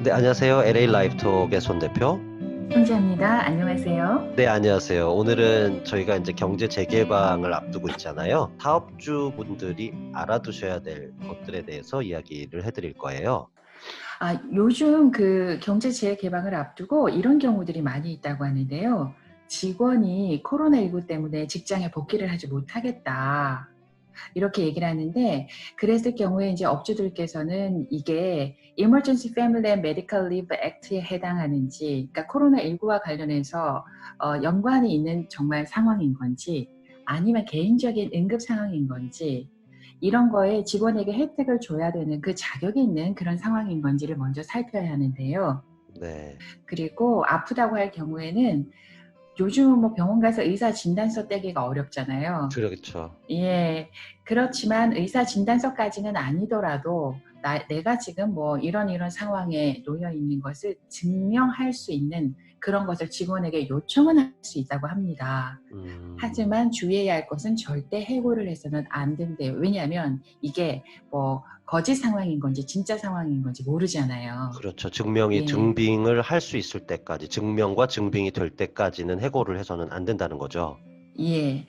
네, 안녕하세요. LA 라이프톡의 손 대표. 혼자입니다. 안녕하세요. 네, 안녕하세요. 오늘은 저희가 이제 경제 재개방을 앞두고 있잖아요. 사업주분들이 알아두셔야 될 것들에 대해서 이야기를 해드릴 거예요. 요즘 그 경제 재개방을 앞두고 이런 경우들이 많이 있다고 하는데요. 직원이 코로나19 때문에 직장에 복귀를 하지 못하겠다. 이렇게 얘기를 하는데, 그랬을 경우에 이제 업주들께서는 이게 Emergency Family and Medical Leave Act에 해당하는지, 그러니까 코로나19와 관련해서 연관이 있는 정말 상황인 건지, 아니면 개인적인 응급 상황인 건지, 이런 거에 직원에게 혜택을 줘야 되는 그 자격이 있는 그런 상황인 건지를 먼저 살펴야 하는데요. 네, 그리고 아프다고 할 경우에는 요즘은 뭐 병원 가서 의사 진단서 떼기가 어렵잖아요. 그렇죠. 예, 그렇지만 의사 진단서까지는 아니더라도 내가 지금 뭐 이런 상황에 놓여 있는 것을 증명할 수 있는 그런 것을 직원에게 요청은 할 수 있다고 합니다. 하지만 주의해야 할 것은 절대 해고를 해서는 안 된대요. 왜냐하면 이게 뭐 거짓 상황인 건지 진짜 상황인 건지 모르잖아요. 그렇죠. 예, 증빙을 할 수 있을 때까지, 증명과 증빙이 될 때까지는 해고를 해서는 안 된다는 거죠. 예.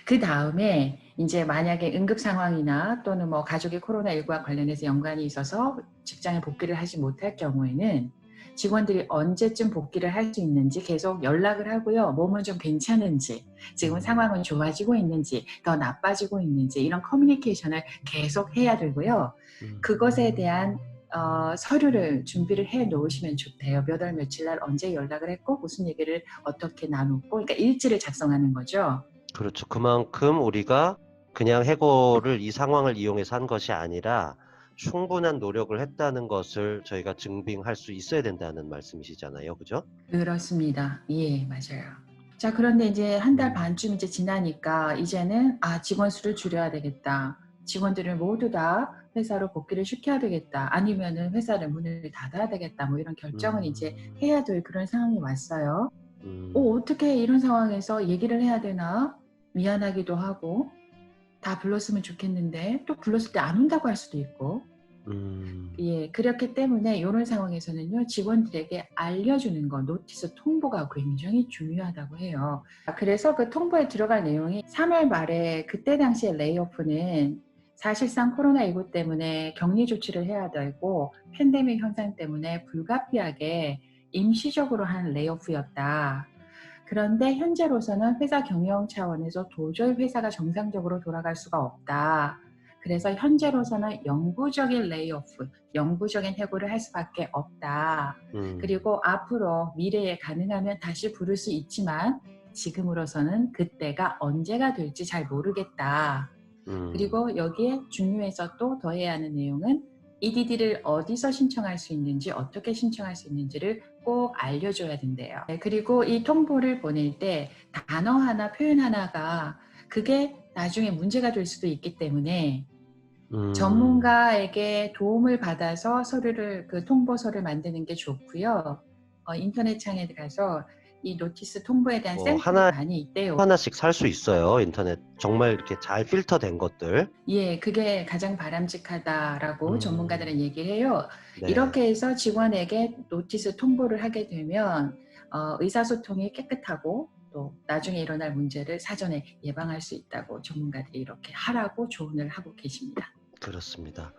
그 다음에 이제 만약에 응급 상황이나 또는 뭐 가족이 코로나19와 관련해서 연관이 있어서 직장에 복귀를 하지 못할 경우에는 직원들이 언제쯤 복귀를 할 수 있는지 계속 연락을 하고요. 몸은 좀 괜찮은지, 지금 상황은 좋아지고 있는지, 더 나빠지고 있는지 이런 커뮤니케이션을 계속 해야 되고요. 그것에 대한 서류를 준비를 해 놓으시면 좋대요. 몇 월 며칠 날 언제 연락을 했고 무슨 얘기를 어떻게 나눴고, 그러니까 일지를 작성하는 거죠. 그렇죠. 그만큼 우리가 그냥 해고를 이 상황을 이용해서 한 것이 아니라 충분한 노력을 했다는 것을 저희가 증빙할 수 있어야 된다는 말씀이시잖아요. 그죠? 그렇습니다. 예, 맞아요. 자, 그런데 이제 한 달 음, 반쯤 이제 지나니까 이제는 직원 수를 줄여야 되겠다. 직원들을 모두 다 회사로 복귀를 시켜야 되겠다. 아니면은 회사를 문을 닫아야 되겠다. 뭐 이런 결정을 이제 음, 해야 될 그런 상황이 왔어요. 음, 어떻게 이런 상황에서 얘기를 해야 되나? 미안하기도 하고, 다 불렀으면 좋겠는데, 또 불렀을 때 안 온다고 할 수도 있고, 음. 예, 그렇기 때문에 이런 상황에서는요, 직원들에게 알려주는 거, 노티스 통보가 굉장히 중요하다고 해요. 그래서 그 통보에 들어갈 내용이 3월 말에 그때 당시에 레이오프는 사실상 코로나19 때문에 격리 조치를 해야 되고 팬데믹 현상 때문에 불가피하게 임시적으로 한 레이오프였다. 그런데 현재로서는 회사 경영 차원에서 도저히 회사가 정상적으로 돌아갈 수가 없다. 그래서 현재로서는 영구적인 레이오프, 영구적인 해고를 할 수밖에 없다. 음, 그리고 앞으로 미래에 가능하면 다시 부를 수 있지만 지금으로서는 그때가 언제가 될지 잘 모르겠다. 음. 그리고 여기에 중요해서 또 더해야 하는 내용은 EDD를 어디서 신청할 수 있는지, 어떻게 신청할 수 있는지를 꼭 알려줘야 된대요. 그리고 이 통보를 보낼 때 단어 하나, 표현 하나가 그게 나중에 문제가 될 수도 있기 때문에 음, 전문가에게 도움을 받아서 그 통보서를 만드는 게 좋고요. 인터넷 창에 가서 이 노티스 통보에 대한 뭐, 샘플이 많이 있대요. 하나씩 살 수 있어요. 인터넷. 정말 이렇게 잘 필터된 것들. 예, 그게 가장 바람직하다라고 전문가들은 음, 얘기를 해요. 네. 이렇게 해서 직원에게 노티스 통보를 하게 되면 의사소통이 깨끗하고 또 나중에 일어날 문제를 사전에 예방할 수 있다고 전문가들이 이렇게 하라고 조언을 하고 계십니다. 그렇습니다.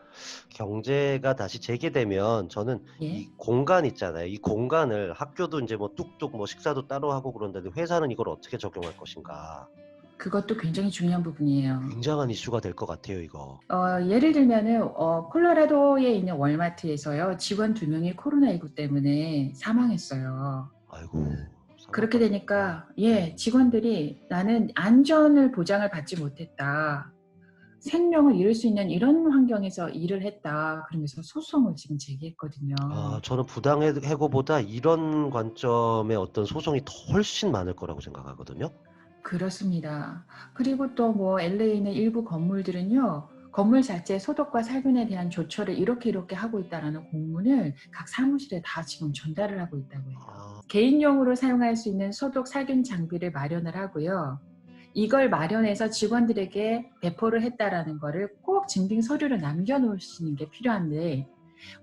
경제가 다시 재개되면 저는 예, 이 공간 있잖아요. 이 공간을 학교도 이제 뭐 뚝뚝 뭐 식사도 따로 하고 그런데 회사는 이걸 어떻게 적용할 것인가. 그것도 굉장히 중요한 부분이에요. 굉장한 이슈가 될 것 같아요, 이거. 예를 들면은 콜로라도에 있는 월마트에서요 직원 2명이 코로나19 때문에 사망했어요. 아이고, 그렇게 사망까지구나. 되니까 직원들이 나는 안전을 보장을 받지 못했다. 생명을 잃을 수 있는 이런 환경에서 일을 했다. 그러면서 소송을 지금 제기했거든요. 저는 부당해고보다 이런 관점의 어떤 소송이 더 훨씬 많을 거라고 생각하거든요. 그렇습니다. 그리고 또 뭐 LA는 일부 건물들은요. 건물 자체 소독과 살균에 대한 조처를 이렇게 하고 있다라는 공문을 각 사무실에 다 지금 전달을 하고 있다고 해요. 아, 개인용으로 사용할 수 있는 소독 살균 장비를 마련을 하고요. 이걸 마련해서 직원들에게 배포를 했다라는 거를 꼭 증빙 서류를 남겨놓으시는 게 필요한데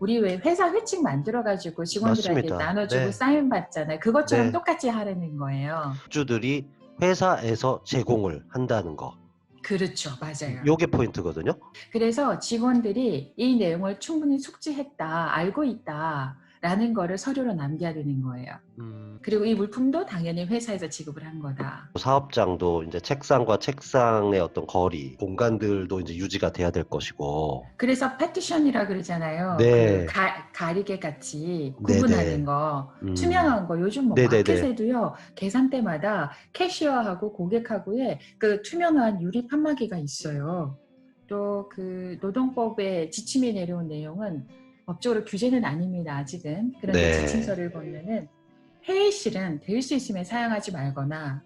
우리 왜 회사 회칙 만들어가지고 직원들한테 맞습니다. 나눠주고 네. 사인 받잖아요. 그것처럼 네. 똑같이 하라는 거예요. 주들이 회사에서 제공을 한다는 거. 그렇죠. 맞아요. 요게 포인트거든요. 그래서 직원들이 이 내용을 충분히 숙지했다, 알고 있다라는 거를 서류로 남겨야 되는 거예요. 음. 그리고 이 물품도 당연히 회사에서 지급을 한 거다. 사업장도 이제 책상과 책상의 어떤 거리, 공간들도 이제 유지가 돼야 될 것이고. 그래서 파티션이라 그러잖아요. 그 네. 가리개 같이 구분하는 네네. 거, 음. 투명한 거. 요즘 뭐 네네네. 마켓에도요, 계산대마다 캐시어하고 고객하고의 그 투명한 유리 판마기가 있어요. 또 그 노동법에 지침이 내려온 내용은 법적으로 규제는 아닙니다. 아직은. 그런데 네. 지침서를 보면은 회의실은 될 수 있으면 사용하지 말거나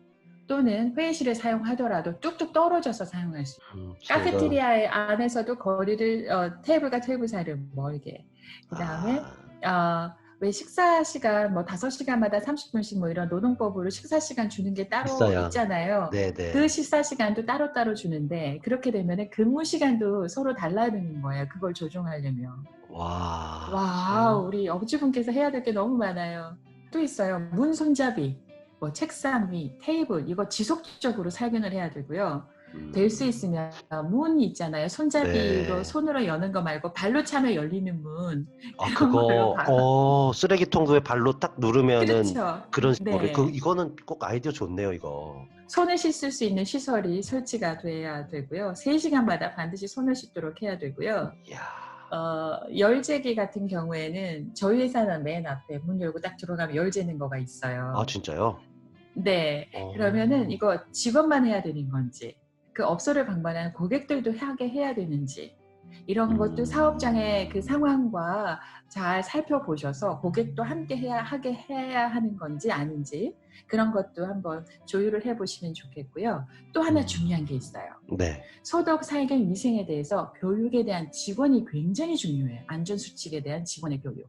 또는 회의실을 사용하더라도 뚝뚝 떨어져서 사용할 수 있어요. 제가 카페테리아 안에서도 거리를 테이블과 테이블 사이를 멀게. 그다음에 아. 왜 식사 시간 뭐 5시간마다 30분씩 뭐 이런 노동법으로 식사 시간 주는 게 따로 있어요. 있잖아요. 그 네네. 식사 시간도 따로따로 주는데 그렇게 되면은 근무 시간도 서로 달라지는 거예요. 그걸 조정하려면. 와. 와, 우리 업주분께서 해야 될 게 너무 많아요. 또 있어요. 문 손잡이, 뭐 책상 위, 테이블 이거 지속적으로 살균을 해야 되고요. 될 수 음. 있으면 문 있잖아요. 손잡이로 네. 손으로 여는 거 말고 발로 차면 열리는 문 아 그런 걸로 그거 쓰레기통도에 발로 딱 누르면은 그렇죠. 그런 식으로 네. 이거는 꼭 아이디어 좋네요, 이거. 손을 씻을 수 있는 시설이 설치가 돼야 되고요. 3시간마다 반드시 손을 씻도록 해야 되고요. 이야. 열재기 같은 경우에는 저희 회사는 맨 앞에 문 열고 딱 들어가면 열 재는 거가 아 있어요. 진짜요? 네. 그러면은 어. 이거 직원만 해야 되는 건지, 그 업소를 방문하는 고객들도 하게 해야 되는지, 이런 것도 사업장의 그 음. 상황과 잘 살펴보셔서 고객도 함께 하게 해야 하는 건지 아닌지, 그런 것도 한번 조율을 해 보시면 좋겠고요. 또 하나 중요한 게 있어요. 네. 소독, 살균, 위생에 대해서 교육에 대한 지원이 굉장히 중요해요. 안전수칙에 대한 직원의 교육.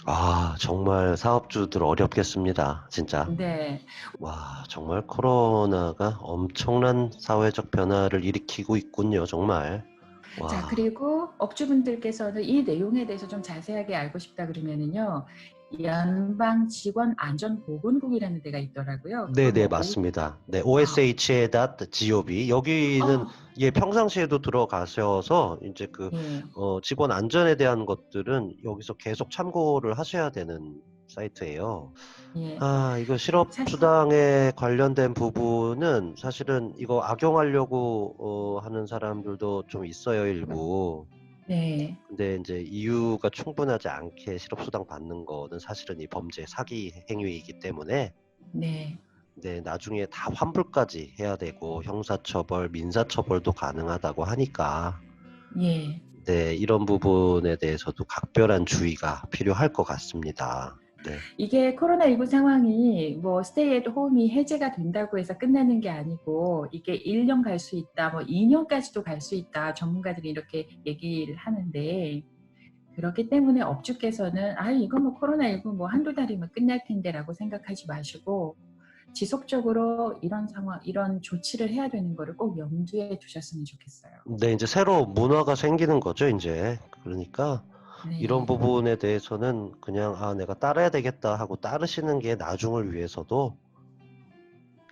아 정말 사업주들 어렵겠습니다, 진짜. 네. 와 정말 코로나가 엄청난 사회적 변화를 일으키고 있군요, 정말. 자, 와. 그리고 업주분들께서는 이 내용에 대해서 좀 자세하게 알고 싶다 그러면은요, 연방직원안전보건국이라는 데가 있더라고요. 그걸 네네 뭐, 맞습니다. 네 아, OSHA.gov 여기는 어, 예 평상시에도 들어가셔서 인제 예, 직원 안전에 대한 것들은 여기서 계속 참고를 하셔야 되는 사이트예요. 예. 아 이거 실업 사실, 수당에 관련된 부분은 사실은 이거 악용하려고 하는 사람들도 좀 있어요, 일부. 네, 근데 인제 이유가 충분하지 않게 실업 수당 받는 거는 사실은 이 범죄 사기 행위이기 때문에 네, 네 나중에 다 환불까지 해야 되고 형사처벌, 민사처벌도 가능하다고 하니까 예. 네 이런 부분에 대해서도 각별한 주의가 필요할 것 같습니다. 네. 이게 코로나19 상황이 뭐 스테이 앳 홈이 해제가 된다고 해서 끝나는 게 아니고 이게 1년 갈 수 있다, 뭐 2년까지도 갈 수 있다. 전문가들이 이렇게 얘기를 하는데 그렇기 때문에 업주께서는 이거 뭐 코로나19 뭐 한두 달이면 끝날 텐데라고 생각하지 마시고 지속적으로 이런 상황, 이런 조치를 해야 되는 거를 꼭 염두에 두셨으면 좋겠어요. 네 인제 새로 문화가 생기는 거죠 인제. 그러니까 이런 네. 부분에 대해서는 그냥 '아 내가 따라야 되겠다.' 하고 따르시는 게 나중을 위해서도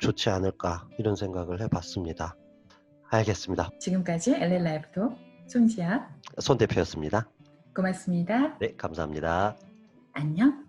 좋지 않을까 이런 생각을 해 봤습니다. 알겠습니다. 지금까지 LA 라이프톡 손지아 손 대표였습니다. 고맙습니다. 네 감사합니다. 안녕.